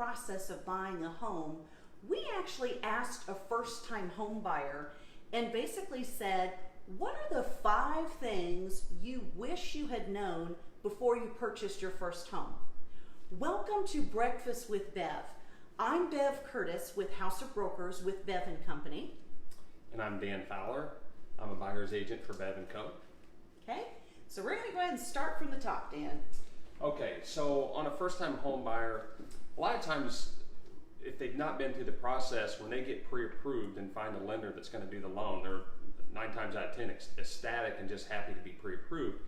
process of buying a home, we actually asked a first-time home buyer and basically said, what are the 5 things you wish you had known before you purchased your first home? Welcome to Breakfast with Bev. I'm Bev Curtis with House of Brokers with Bev & Company. And I'm Dan Fowler. I'm a buyer's agent for Bev & Co. Okay, so we're going to go ahead and start from the top, Dan. Okay, so on a first-time home buyer, a lot of times if they've not been through the process, when they get pre-approved and find a lender that's going to do the loan, they're 9 times out of 10 ecstatic and just happy to be pre-approved.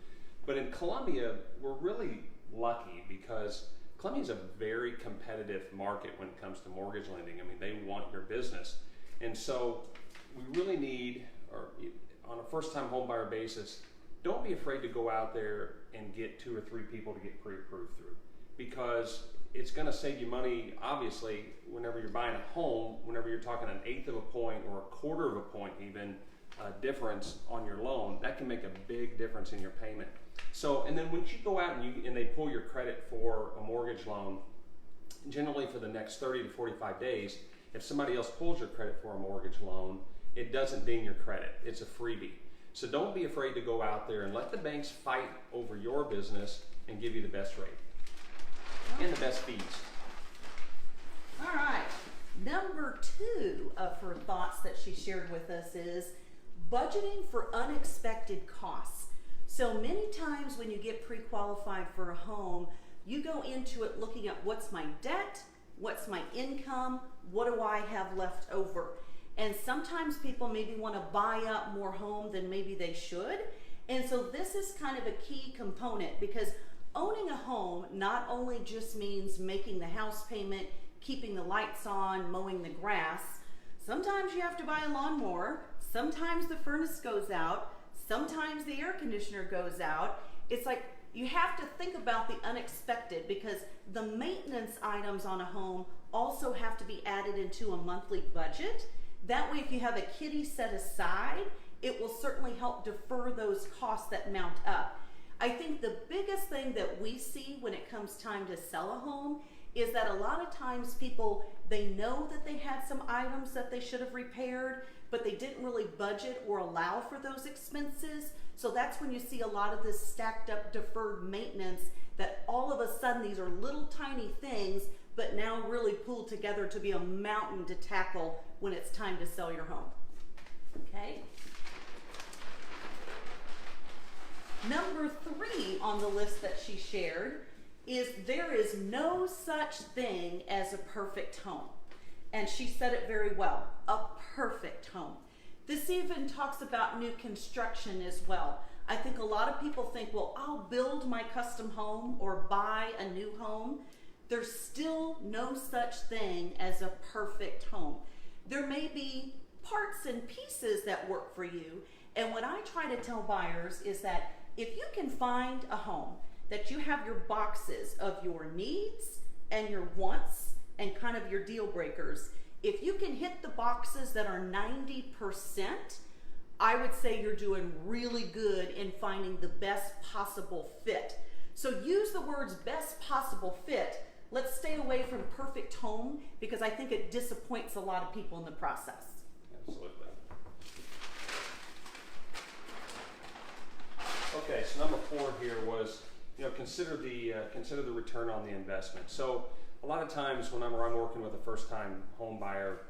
But in Columbia, we're really lucky because Columbia is a very competitive market when it comes to mortgage lending. I mean, they want your business. And so we really need, or on a first-time home buyer basis, don't be afraid to go out there and get 2 or 3 people to get pre-approved through, because it's going to save you money, obviously, whenever you're buying a home, whenever you're talking 1/8 of a point or 1/4 of a point even difference on your loan. That can make a big difference in your payment. So, and then once you go out and they pull your credit for a mortgage loan, generally for the next 30 to 45 days, if somebody else pulls your credit for a mortgage loan, it doesn't ding your credit. It's a freebie. So don't be afraid to go out there and let the banks fight over your business and give you the best rate and the best fees. All right. Number 2 of her thoughts that she shared with us is budgeting for unexpected costs. So many times when you get pre-qualified for a home, you go into it looking at what's my debt, what's my income, what do I have left over? And sometimes people maybe want to buy up more home than maybe they should. And so this is kind of a key component, because owning a home not only just means making the house payment, keeping the lights on, mowing the grass. Sometimes you have to buy a lawnmower. Sometimes the furnace goes out. Sometimes the air conditioner goes out. It's like you have to think about the unexpected, because the maintenance items on a home also have to be added into a monthly budget. That way, if you have a kitty set aside, it will certainly help defer those costs that mount up. I think the biggest thing that we see when it comes time to sell a home is that a lot of times people, they know that they had some items that they should have repaired, but they didn't really budget or allow for those expenses. So that's when you see a lot of this stacked up deferred maintenance, that all of a sudden these are little tiny things, but now really pulled together to be a mountain to tackle when it's time to sell your home. Okay. Number 3 on the list that she shared is there is no such thing as a perfect home. And she said it very well, a perfect home. This even talks about new construction as well. I think a lot of people think, well, I'll build my custom home or buy a new home. There's still no such thing as a perfect home. There may be parts and pieces that work for you. And what I try to tell buyers is that if you can find a home that you have your boxes of your needs and your wants and kind of your deal breakers, if you can hit the boxes that are 90%, I would say you're doing really good in finding the best possible fit. So use the words best possible fit. Let's stay away from perfect home, because I think it disappoints a lot of people in the process. Absolutely. Okay, so number 4 here was, consider the return on the investment. So a lot of times whenever I'm working with a first-time home buyer,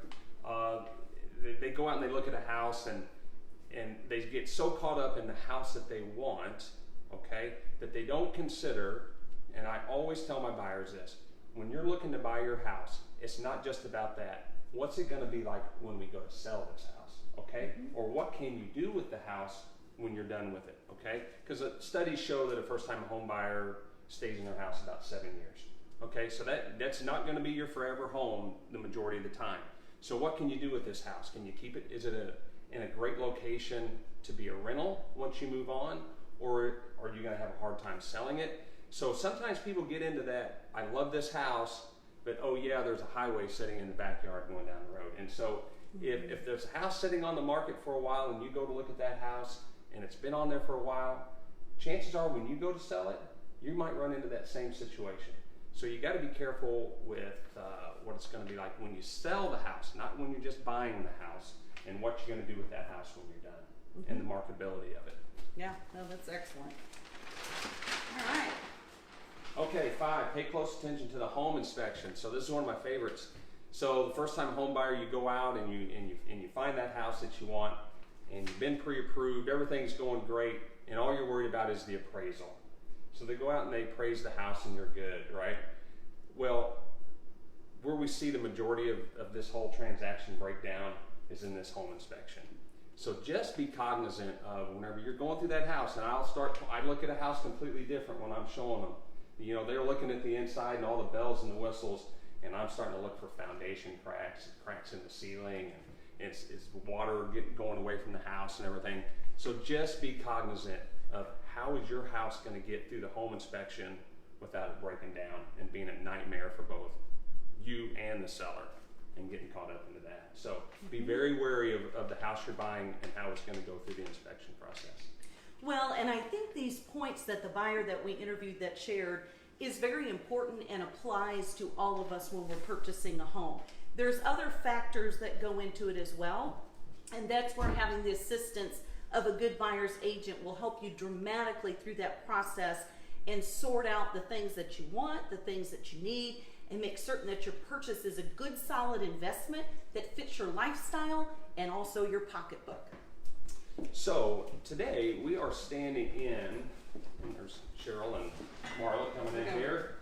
they go out and they look at a house and they get so caught up in the house that they want, okay, that they don't consider, and I always tell my buyers this, when you're looking to buy your house, it's not just about that. What's it going to be like when we go to sell this house, okay? Mm-hmm. Or what can you do with the house when you're done with it, okay? Because studies show that a first-time home buyer stays in their house about 7 years, okay? So that's not going to be your forever home the majority of the time. So what can you do with this house? Can you keep it? Is it in a great location to be a rental once you move on, or are you going to have a hard time selling it? So sometimes people get into that, I love this house, but oh yeah, there's a highway sitting in the backyard going down the road. And so if there's a house sitting on the market for a while and you go to look at that house and it's been on there for a while, chances are when you go to sell it, you might run into that same situation. So you got to be careful with what it's going to be like when you sell the house, not when you're just buying the house, and what you're going to do with that house when you're done, and the marketability of it. Yeah, no, that's excellent. All right. Okay, 5, pay close attention to the home inspection. So this is one of my favorites. So the first time home buyer, you go out and you find that house that you want, and you've been pre-approved, everything's going great, and all you're worried about is the appraisal. So they go out and they appraise the house and you're good, right? Well, where we see the majority of this whole transaction breakdown is in this home inspection. So just be cognizant of whenever you're going through that house, and I look at a house completely different when I'm showing them. You know, they're looking at the inside and all the bells and the whistles, and I'm starting to look for foundation cracks in the ceiling, and it's water going away from the house and everything. So just be cognizant of how is your house going to get through the home inspection without it breaking down and being a nightmare for both you and the seller and getting caught up into that. So be very wary of the house you're buying and how it's going to go through the inspection process. Well, and I think these points that the buyer that we interviewed that shared is very important and applies to all of us when we're purchasing a home. There's other factors that go into it as well, and that's where having the assistance of a good buyer's agent will help you dramatically through that process and sort out the things that you want, the things that you need, and make certain that your purchase is a good, solid investment that fits your lifestyle and also your pocketbook. So today we are standing in, and there's Cheryl and Marla coming in here.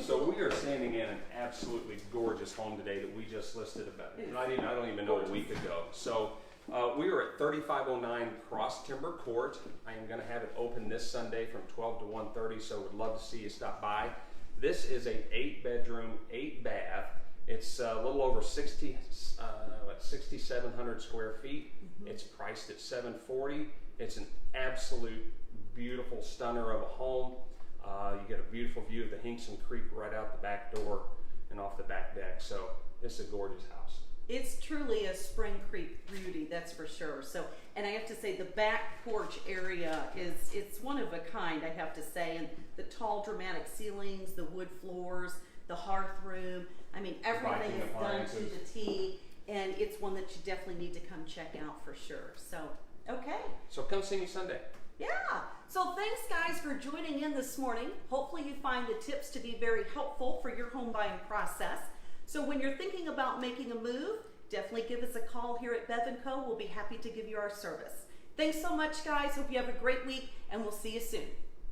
So we are standing in an absolutely gorgeous home today that we just listed about, I don't even know, a week ago. So we are at 3509 Cross Timber Court. I am going to have it open this Sunday from 12 to 1:30, so would love to see you stop by. This is a 8-bedroom, 8-bath. It's a little over 6,700 square feet. It's priced at $740. It's an absolute beautiful stunner of a home. You get a beautiful view of the Hinkson Creek right out the back door and off the back deck. So it's a gorgeous house. It's truly a Spring Creek beauty, that's for sure. So, and I have to say the back porch area it's one of a kind, I have to say. And the tall dramatic ceilings, the wood floors, the hearth room, I mean, everything is done to the T, and it's one that you definitely need to come check out for sure. So, okay. So come see me Sunday. Yeah. So thanks guys for joining in this morning. Hopefully you find the tips to be very helpful for your home buying process. So when you're thinking about making a move, definitely give us a call here at Bev & Co. We'll be happy to give you our service. Thanks so much guys. Hope you have a great week, and we'll see you soon.